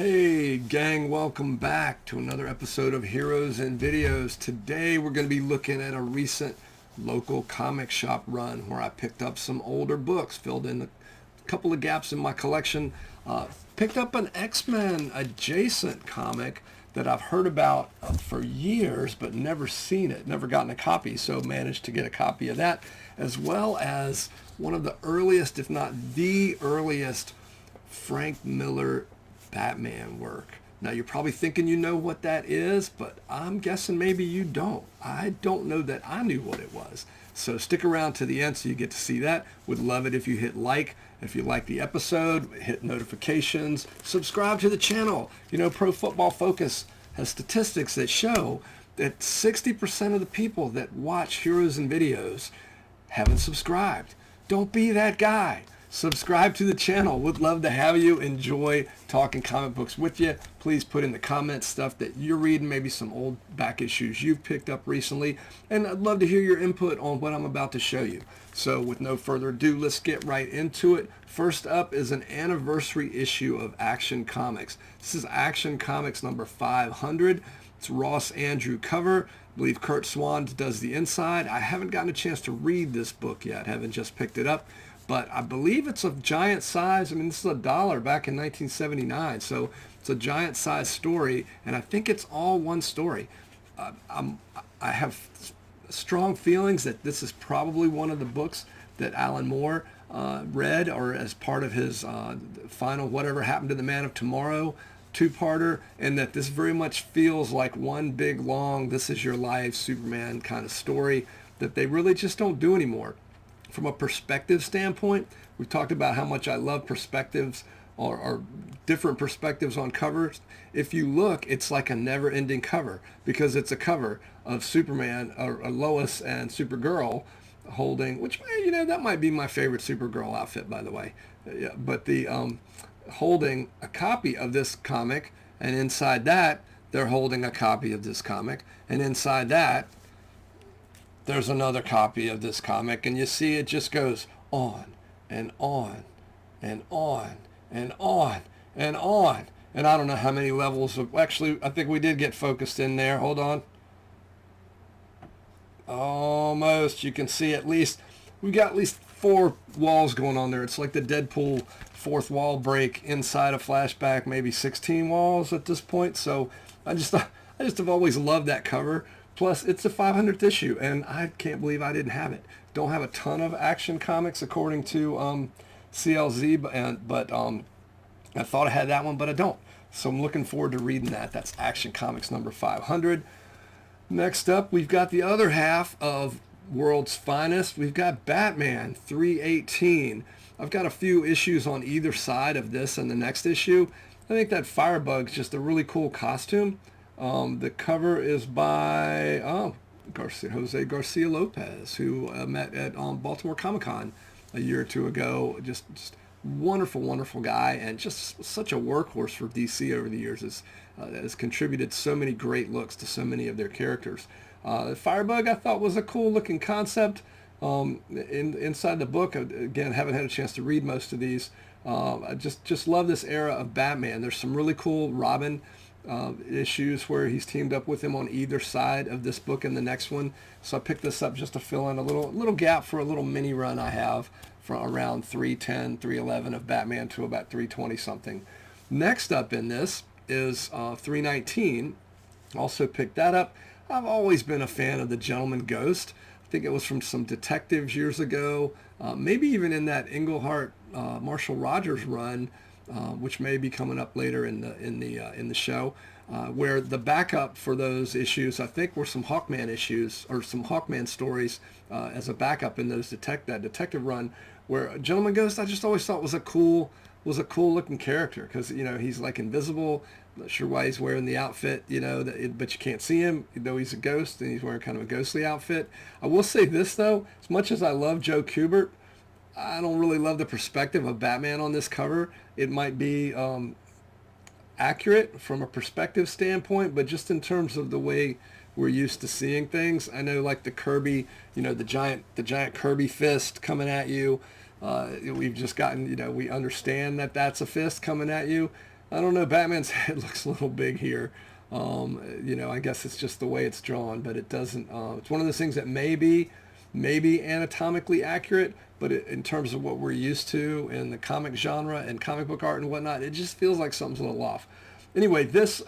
Hey gang, welcome back to another episode of Heroes and Videos. Today we're going to be looking at a recent local comic shop run where I picked up some older books, filled in a couple of gaps in my collection, picked up an X-Men adjacent comic that I've heard about for years but never seen it, never gotten a copy, so managed to get a copy of that, as well as one of the earliest, if not the earliest, Frank Miller Batman work. Now you're probably thinking you know what that is, but I'm guessing maybe you don't. I don't know that I knew what it was. So stick around to the end so you get to see that. Would love it if you hit like. If you like the episode, hit notifications, subscribe to the channel. You know, Pro Football Focus has statistics that show that 60% of the people that watch Heroes and Videos haven't subscribed. Don't be that guy. Subscribe to the channel. Would love to have you. Enjoy talking comic books with you. Please put in the comments stuff that you're reading, maybe some old back issues you've picked up recently, and I'd love to hear your input on what I'm about to show you. So with no further ado, let's get right into it. First up is an anniversary issue of Action Comics. This is Action Comics number 500. It's Ross Andrew cover. I believe Kurt Swan does the inside. I haven't gotten a chance to read this book yet. Haven't just picked it up. But I believe it's of giant size. I mean, this is $1 back in 1979, so it's a giant size story, and I think it's all one story. I have strong feelings that this is probably one of the books that Alan Moore read, or as part of his final Whatever Happened to the Man of Tomorrow two-parter, and that this very much feels like one big, long, this is your life, Superman kind of story that they really just don't do anymore. From a perspective standpoint, we've talked about how much I love perspectives or different perspectives on covers. If you look, it's like a never-ending cover because it's a cover of Superman or Lois and Supergirl holding, which, you know, that might be my favorite Supergirl outfit, by the way. Yeah, but the holding a copy of this comic, and inside that, they're holding a copy of this comic, and inside that, there's another copy of this comic, and you see it just goes on and on and on and on and on. And I don't know how many levels of, actually, I think we did get focused in there. Hold on. Almost. You can see at least, we got at least 4 walls going on there. It's like the Deadpool 4th wall break inside a flashback, maybe 16 walls at this point. So I just have always loved that cover. Plus, it's the 500th issue, and I can't believe I didn't have it. Don't have a ton of Action Comics, according to CLZ, but I thought I had that one, but I don't. So I'm looking forward to reading that. That's Action Comics number 500. Next up, we've got the other half of World's Finest. We've got Batman 318. I've got a few issues on either side of this and the next issue. I think that Firebug's just a really cool costume. The cover is by Jose Garcia Lopez, who met at Baltimore Comic-Con a year or two ago. Just wonderful, wonderful guy, and just such a workhorse for DC over the years. Has contributed so many great looks to so many of their characters. Firebug I thought was a cool looking concept. Inside the book, again, haven't had a chance to read most of these. I just love this era of Batman. There's some really cool Robin issues where he's teamed up with him on either side of this book and the next one. So I picked this up just to fill in a little gap for a little mini run I have from around 310, 311 of Batman to about 320 something. Next up in this is 319. Also picked that up. I've always been a fan of the Gentleman Ghost. I think it was from some detectives years ago, maybe even in that Englehart Marshall Rogers run, which may be coming up later in the show, where the backup for those issues, I think, were some Hawkman issues or some Hawkman stories as a backup in those detective run, where Gentleman Ghost I just always thought was a cool looking character because, you know, he's like invisible. Not sure why he's wearing the outfit, you know, but you can't see him, though he's a ghost and he's wearing kind of a ghostly outfit. I will say this though, as much as I love Joe Kubert, I don't really love the perspective of Batman on this cover. It might be accurate from a perspective standpoint, but just in terms of the way we're used to seeing things, I know like the Kirby, you know, the giant Kirby fist coming at you. We've just gotten, you know, we understand that that's a fist coming at you. I don't know, Batman's head looks a little big here. I guess it's just the way it's drawn, but it doesn't. It's one of those things that maybe anatomically accurate, but in terms of what we're used to in the comic genre and comic book art and whatnot, it just feels like something's a little off. Anyway, this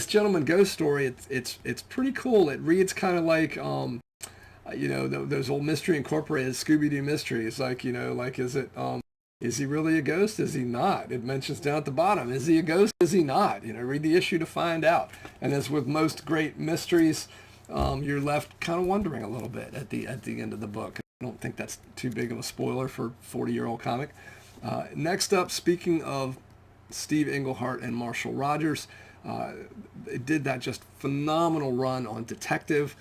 Gentleman Ghost story, it's pretty cool. It reads kind of like those old Mystery Incorporated Scooby-Doo mysteries, like is he really a ghost? Is he not? It mentions down at the bottom, is he a ghost? Is he not? Read the issue to find out. And as with most great mysteries, you're left kind of wondering a little bit at the end of the book. I don't think that's too big of a spoiler for a 40-year-old comic. Next up, speaking of Steve Englehart and Marshall Rogers, they did that just phenomenal run on Detective.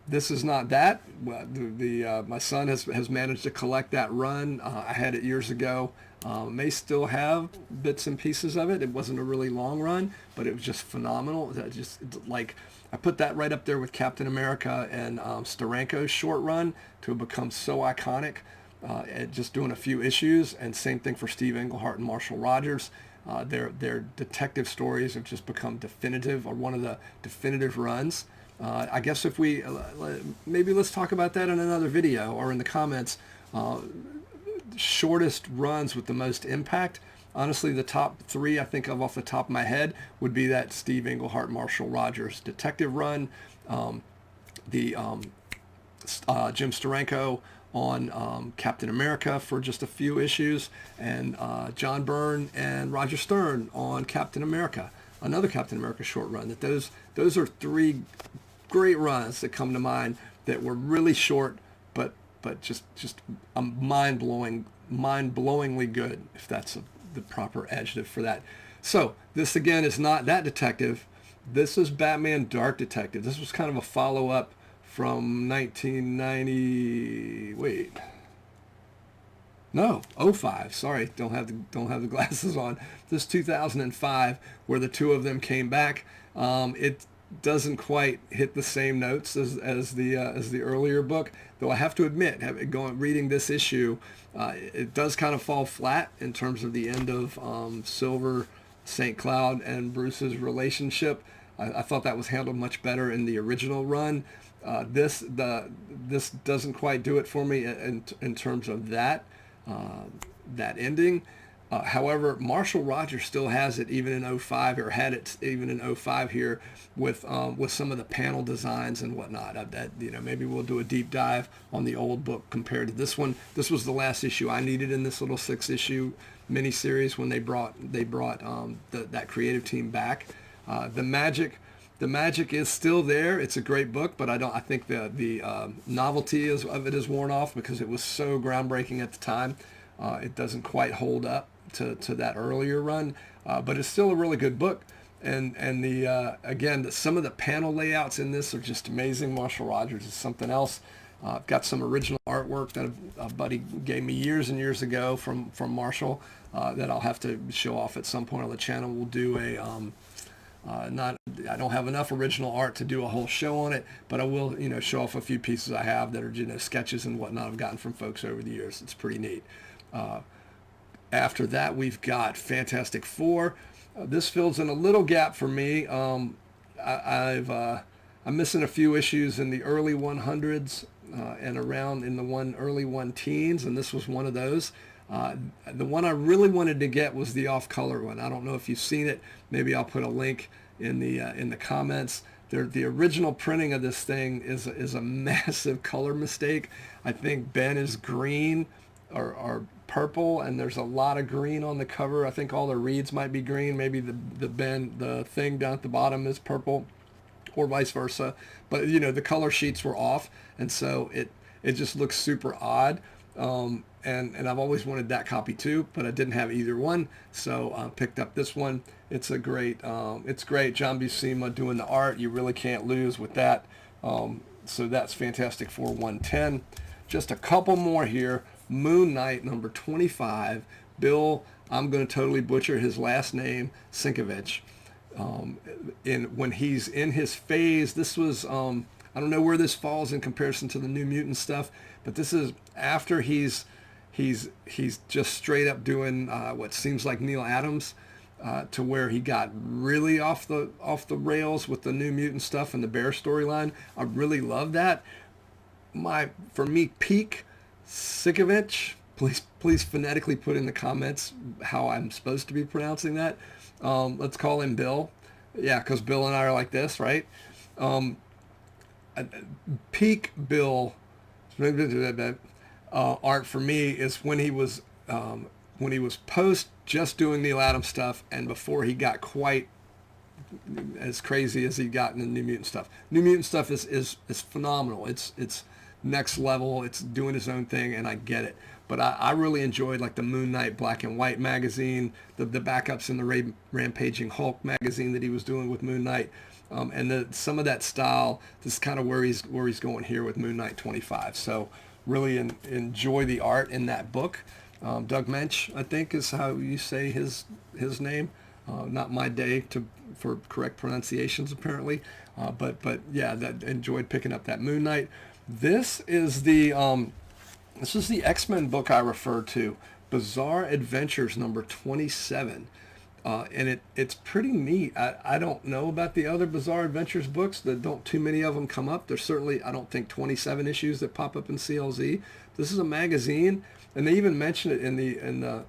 This is not that. My son has managed to collect that run. I had it years ago. May still have bits and pieces of it. It wasn't a really long run, but it was just phenomenal. I put that right up there with Captain America and Steranko's short run to have become so iconic at just doing a few issues. And same thing for Steve Englehart and Marshall Rogers. Their detective stories have just become definitive, or one of the definitive runs. I guess if we, maybe let's talk about that in another video or in the comments. Shortest runs with the most impact. Honestly, the top three I think of off the top of my head would be that Steve Englehart, Marshall Rogers detective run, the Jim Steranko on Captain America for just a few issues, and John Byrne and Roger Stern on Captain America, another Captain America short run. That those are three great runs that come to mind that were really short, but just mind-blowingly good, if that's the proper adjective for that. So this again is not that detective. This is Batman Dark Detective. This was kind of a follow-up from 2005. Sorry, don't have the glasses on. This 2005, where the two of them came back. It doesn't quite hit the same notes as the earlier book, though I have to admit, reading this issue, it does kind of fall flat in terms of the end of Silver, St. Cloud, and Bruce's relationship. I thought that was handled much better in the original run. This doesn't quite do it for me in terms of that ending. However, Marshall Rogers still has it even in 05, or had it even in 05 here with some of the panel designs and whatnot. Maybe we'll do a deep dive on the old book compared to this one. This was the last issue I needed in this little 6-issue miniseries when they brought that creative team back. The magic is still there. It's a great book, but I think the novelty of it is worn off because it was so groundbreaking at the time. It doesn't quite hold up to that earlier run, but it's still a really good book. And some of the panel layouts in this are just amazing. Marshall Rogers is something else. I've got some original artwork that a buddy gave me years and years ago from Marshall that I'll have to show off at some point on the channel. We'll do I don't have enough original art to do a whole show on it, but I will, show off a few pieces I have that are, sketches and whatnot I've gotten from folks over the years. It's pretty neat. After that, we've got Fantastic Four. This fills in a little gap for me. I'm missing a few issues in the early 100s and around in the early 1-teens, and this was one of those. The one I really wanted to get was the off-color one. I don't know if you've seen it. Maybe I'll put a link in the comments. The original printing of this thing is a massive color mistake. I think Ben is green or purple, and there's a lot of green on the cover. I think all the reeds might be green. Maybe the thing down at the bottom is purple, or vice versa. But the color sheets were off, and so it just looks super odd. And I've always wanted that copy too, but I didn't have either one, so I picked up this one. It's great. John Buscema doing the art. You really can't lose with that. So that's Fantastic Four 110. Just a couple more here. Moon Knight number 25. Bill, I'm going to totally butcher his last name, Sienkiewicz. When he's in his phase, this was I don't know where this falls in comparison to the New Mutant stuff, but this is after he's just straight up doing what seems like Neil Adams, to where he got really off the rails with the New Mutant stuff and the Bear storyline. I really love that. For me, peak Sikovich. Please phonetically put in the comments how I'm supposed to be pronouncing that. Let's call him Bill. Yeah, because Bill and I are like this, right? Peak Bill art for me is when he was post just doing Neil Adams stuff and before he got quite as crazy as he got in the New Mutant stuff. New Mutant stuff is phenomenal. It's next level. It's doing his own thing, and I get it. But I really enjoyed like the Moon Knight Black and White magazine, the backups in the Rampaging Hulk magazine that he was doing with Moon Knight, and some of that style. This is kind of where he's going here with Moon Knight 25. So really enjoy the art in that book. Doug Mensch, I think, is how you say his name. Not my day for correct pronunciations apparently, but yeah, that enjoyed picking up that Moon Knight. This is the X-Men book I referred to, Bizarre Adventures number 27. And it's pretty neat. I don't know about the other Bizarre Adventures books. That don't too many of them come up. There's certainly, I don't think, 27 issues that pop up in CLZ. This is a magazine, and they even mention it in the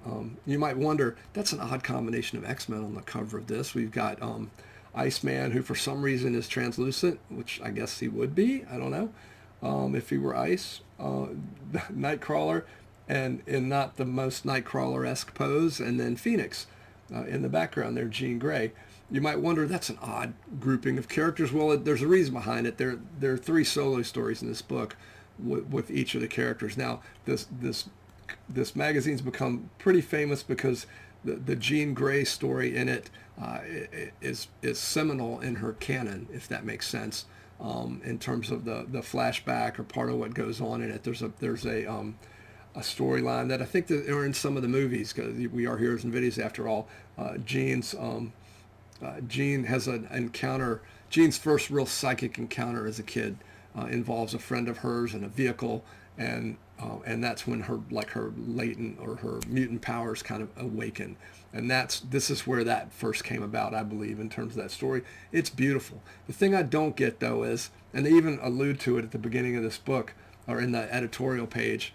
you might wonder, that's an odd combination of X-Men on the cover of this. We've got Iceman, who for some reason is translucent, which I guess he would be. I don't know if he were ice. Nightcrawler, and in not the most Nightcrawler-esque pose, and then Phoenix. In the background there, Jean Grey. You might wonder, that's an odd grouping of characters. Well, there's a reason behind it. There are 3 solo stories in this book with each of the characters. Now, this magazine's become pretty famous because the Jean Grey story in it is seminal in her canon, if that makes sense. In terms of the flashback or part of what goes on in it, there's a storyline that I think that are in some of the movies, because we are heroes and videos after all. Jean has an encounter. Jean's first real psychic encounter as a kid involves a friend of hers in a vehicle, and that's when her latent or her mutant powers kind of awaken. And this is where that first came about, I believe, in terms of that story. It's beautiful. The thing I don't get though is, and they even allude to it at the beginning of this book or in the editorial page,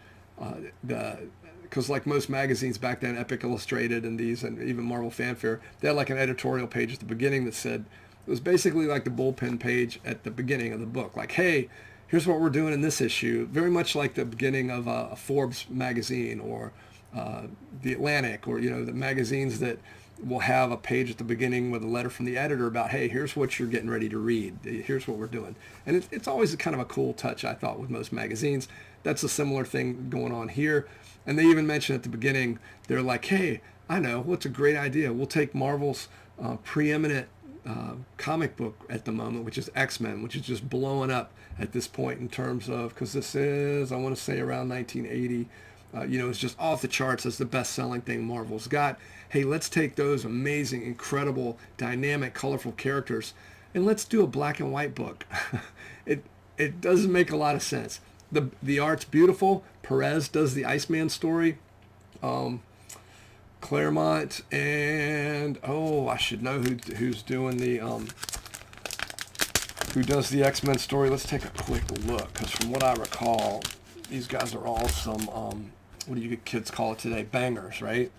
because like most magazines back then, Epic Illustrated and these, and even Marvel Fanfare, they had like an editorial page at the beginning that said, it was basically like the bullpen page at the beginning of the book, like, hey, here's what we're doing in this issue. Very much like the beginning of a Forbes magazine or the Atlantic, or the magazines that will have a page at the beginning with a letter from the editor about, hey, here's what you're getting ready to read. Here's what we're doing. And it's always kind of a cool touch, I thought, with most magazines. That's a similar thing going on here. And they even mention at the beginning, they're like, hey, I know, what's a great idea? We'll take Marvel's preeminent comic book at the moment, which is X-Men, which is just blowing up at this point in terms of, because this is, I want to say, around 1980. It's just off the charts as the best-selling thing Marvel's got. Hey, let's take those amazing, incredible, dynamic, colorful characters, and let's do a black and white book. It doesn't make a lot of sense. The art's beautiful. Perez does the Iceman story. Claremont and I should know who's doing the who does the X-Men story. Let's take a quick look, because from what I recall, these guys are all some what do you kids call it today? Bangers, right?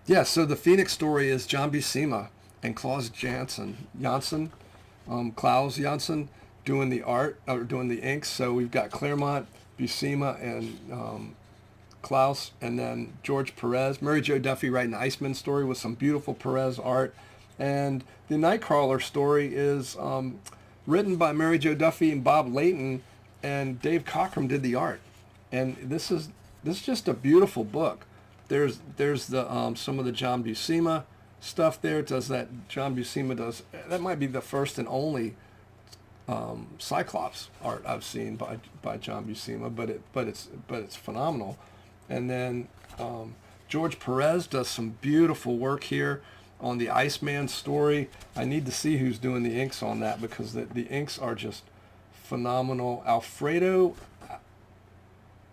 Yeah. So the Phoenix story is John Buscema and Klaus Janson, Klaus Janson, doing the art or doing the inks. So we've got Claremont, Buscema, and Klaus, and then George Perez. Mary Jo Duffy writing the Iceman story with some beautiful Perez art. And the Nightcrawler story is written by Mary Jo Duffy and Bob Layton, and Dave Cockrum did the art. And this is just a beautiful book. There's the some of the John Buscema stuff there. It does that. John Buscema does, that might be the first and only Cyclops art I've seen by John Buscema, but it's phenomenal. And then George Perez does some beautiful work here on the Iceman story. I need to see who's doing the inks on that, because the inks are just phenomenal. Alfredo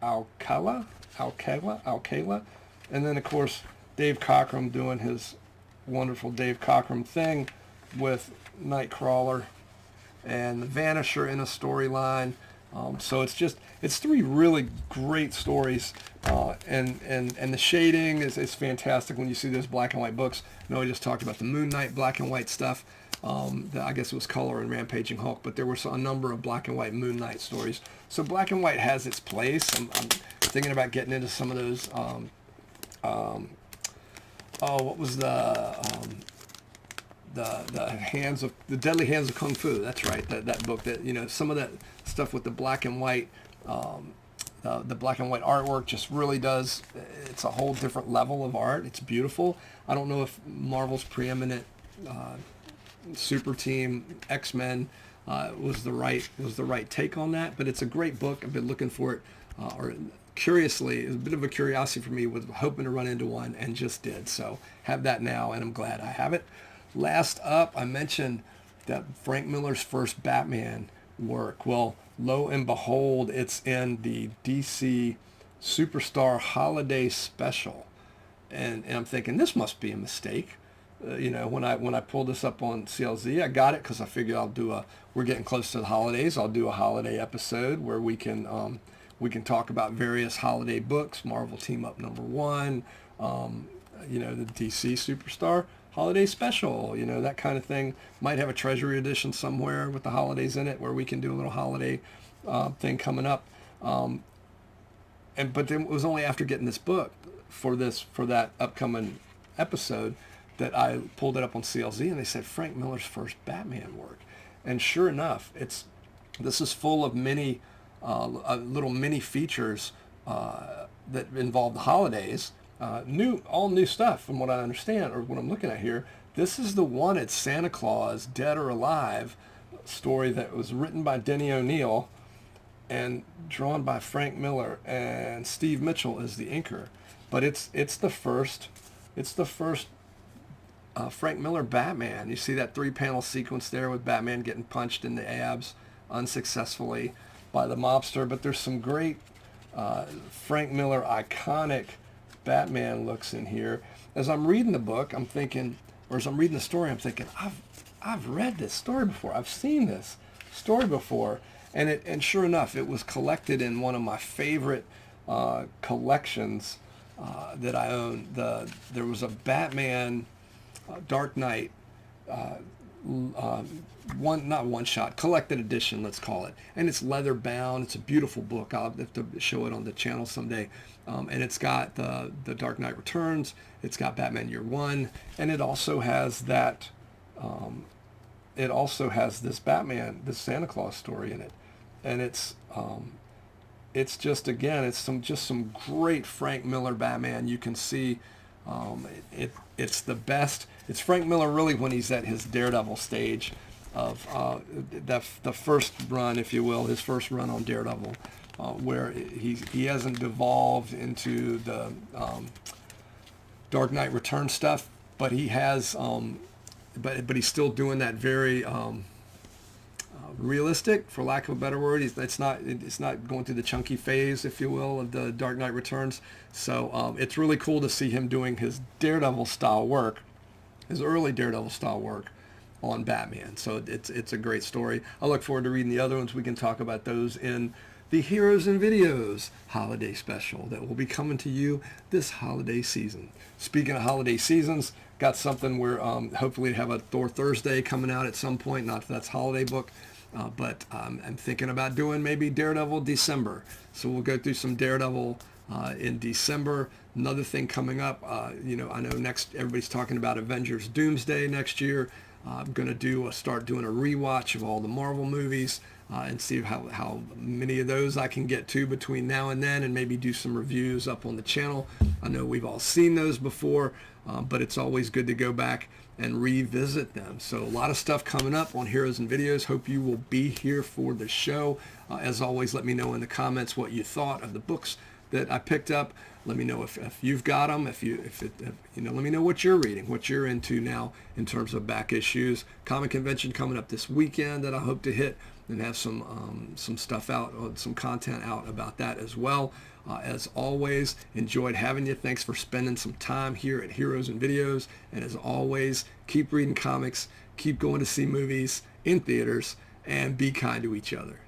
Alcala, and then of course Dave Cockrum doing his wonderful Dave Cockrum thing with Nightcrawler and the Vanisher in a storyline. So it's three really great stories, and the shading is fantastic when you see those black and white books. I know I just talked about the Moon Knight black and white stuff. I guess it was color and Rampaging Hulk, but there were a number of black and white Moon Knight stories. So black and white has its place. I'm thinking about getting into some of those. What was the Deadly Hands of Kung Fu? That's right. That book. That, you know, some of that stuff with the black and white. The black and white artwork just really does. It's a whole different level of art. It's beautiful. I don't know if Marvel's preeminent super team X-Men was the right take on that, but it's a great book. I've been looking for it, or curiously, it was a bit of a curiosity for me, was hoping to run into one, and just did. So have that now, and I'm glad I have it. Last up, I mentioned that Frank Miller's first Batman work. Well, lo and behold, it's in the DC Superstar Holiday Special, and I'm thinking this must be a mistake. When I pulled this up on CLZ, I got it because I figured we're getting close to the holidays. I'll do a holiday episode where we can talk about various holiday books. Marvel Team Up #1, the DC Superstar Holiday Special, that kind of thing. Might have a Treasury edition somewhere with the holidays in it where we can do a little holiday thing coming up. But then it was only after getting this book for that upcoming episode that I pulled it up on CLZ, and they said Frank Miller's first Batman work. And sure enough, this is full of little mini features that involve the holidays. All new stuff from what I understand, or what I'm looking at here. This is the one, it's Santa Claus, Dead or Alive, story that was written by Denny O'Neil and drawn by Frank Miller, and Steve Mitchell is the inker. But it's the first Frank Miller Batman. You see that 3-panel sequence there with Batman getting punched in the abs unsuccessfully by the mobster. But there's some great Frank Miller iconic Batman looks in here. As I'm reading the book, I'm thinking, or as I'm reading the story, I'm thinking, I've read this story before. I've seen this story before. And sure enough, it was collected in one of my favorite collections that I own. There was a Batman Dark Knight not one shot, collected edition, let's call it, and it's leather bound. It's a beautiful book. I'll have to show it on the channel someday. And it's got the Dark Knight Returns, it's got Batman Year One, and it also has this Batman, this Santa Claus story in it. And it's just, again, it's some great Frank Miller Batman. You can see it's the best. It's Frank Miller really when he's at his Daredevil stage of the first run, if you will, his first run on Daredevil, where he hasn't devolved into the Dark Knight Return stuff, but he has, but he's still doing that very realistic, for lack of a better word. It's not going through the chunky phase, if you will, of the Dark Knight Returns. So it's really cool to see him doing his Daredevil style work, his early Daredevil style work on Batman. So it's a great story. I look forward to reading the other ones. We can talk about those in the Heroes and Videos holiday special that will be coming to you this holiday season. Speaking of holiday seasons, got something where hopefully have a Thor Thursday coming out at some point. Not that that's holiday book, but I'm thinking about doing maybe Daredevil December. So we'll go through some Daredevil in December. Another thing coming up, I know next everybody's talking about Avengers Doomsday next year. I'm going to start doing a rewatch of all the Marvel movies and see how many of those I can get to between now and then, and maybe do some reviews up on the channel. I know we've all seen those before, but it's always good to go back and revisit them. So a lot of stuff coming up on Heroes and Videos. Hope you will be here for the show. As always, let me know in the comments what you thought of the books that I picked up. Let me know if you've got them. If let me know what you're reading, what you're into now in terms of back issues. Comic convention coming up this weekend that I hope to hit and have some stuff out, some content out about that as well. As always, enjoyed having you. Thanks for spending some time here at Heroes and Videos. And as always, keep reading comics, keep going to see movies in theaters, and be kind to each other.